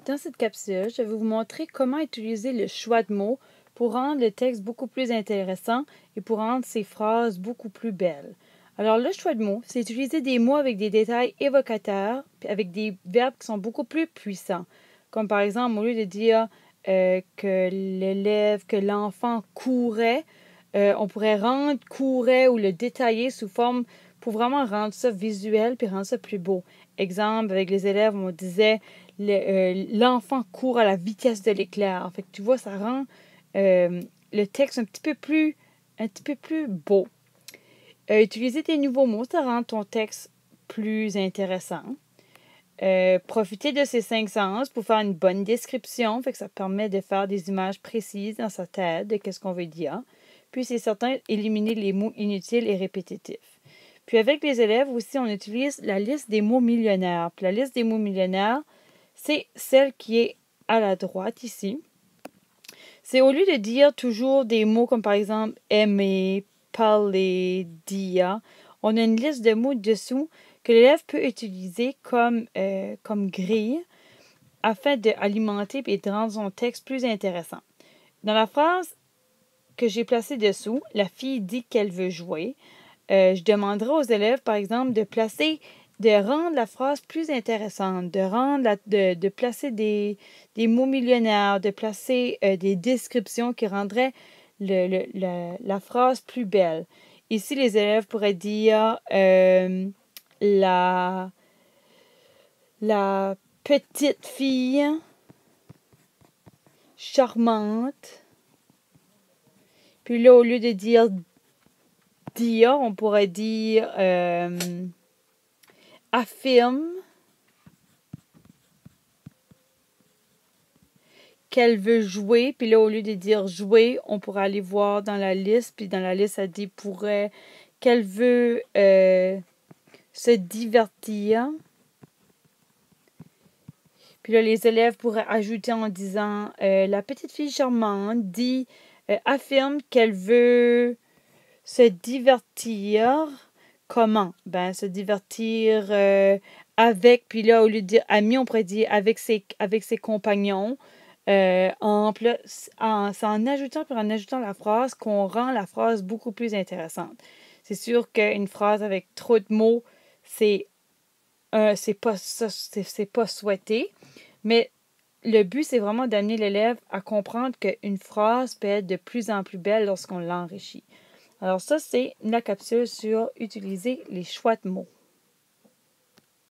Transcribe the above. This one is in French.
Dans cette capsule, je vais vous montrer comment utiliser le choix de mots pour rendre le texte beaucoup plus intéressant et pour rendre ses phrases beaucoup plus belles. Alors, le choix de mots, c'est utiliser des mots avec des détails évocateurs, puis avec des verbes qui sont beaucoup plus puissants. Comme par exemple, au lieu de dire que l'élève, que l'enfant courait, on pourrait rendre courait ou le détailler sous forme pour vraiment rendre ça visuel puis rendre ça plus beau. Exemple, avec les élèves, on disait l'enfant court à la vitesse de l'éclair. Fait que tu vois, ça rend le texte un petit peu plus beau. Utiliser des nouveaux mots, ça rend ton texte plus intéressant. Profiter de ces 5 sens pour faire une bonne description, fait que ça permet de faire des images précises dans sa tête de qu'est-ce qu'on veut dire. Puis c'est certain, éliminer les mots inutiles et répétitifs. Puis avec les élèves aussi, on utilise la liste des mots millionnaires. Puis la liste des mots millionnaires, c'est celle qui est à la droite ici. C'est au lieu de dire toujours des mots comme par exemple aimer, parler, dire, on a une liste de mots dessous que l'élève peut utiliser comme grille afin d'alimenter et de rendre son texte plus intéressant. Dans la phrase que j'ai placée dessous, la fille dit qu'elle veut jouer. Je demanderai aux élèves, par exemple, de rendre la phrase plus intéressante, de placer des mots millionnaires, de placer des descriptions qui rendraient la phrase plus belle. Ici, les élèves pourraient dire la, la petite fille charmante. Puis là, au lieu de dire on pourrait dire affirme qu'elle veut jouer. Puis là, au lieu de dire jouer, on pourrait aller voir dans la liste. Puis dans la liste, ça dit qu'elle veut se divertir. Puis là, les élèves pourraient ajouter en disant la petite fille charmante affirme qu'elle veut se divertir. Comment? Ben, se divertir avec, puis là, au lieu de dire amis, on pourrait dire avec ses compagnons. C'est en ajoutant puis en ajoutant la phrase qu'on rend la phrase beaucoup plus intéressante. C'est sûr qu'une phrase avec trop de mots, c'est pas souhaité, mais le but, c'est vraiment d'amener l'élève à comprendre qu'une phrase peut être de plus en plus belle lorsqu'on l'enrichit. Alors ça, c'est la capsule sur utiliser les choix de mots.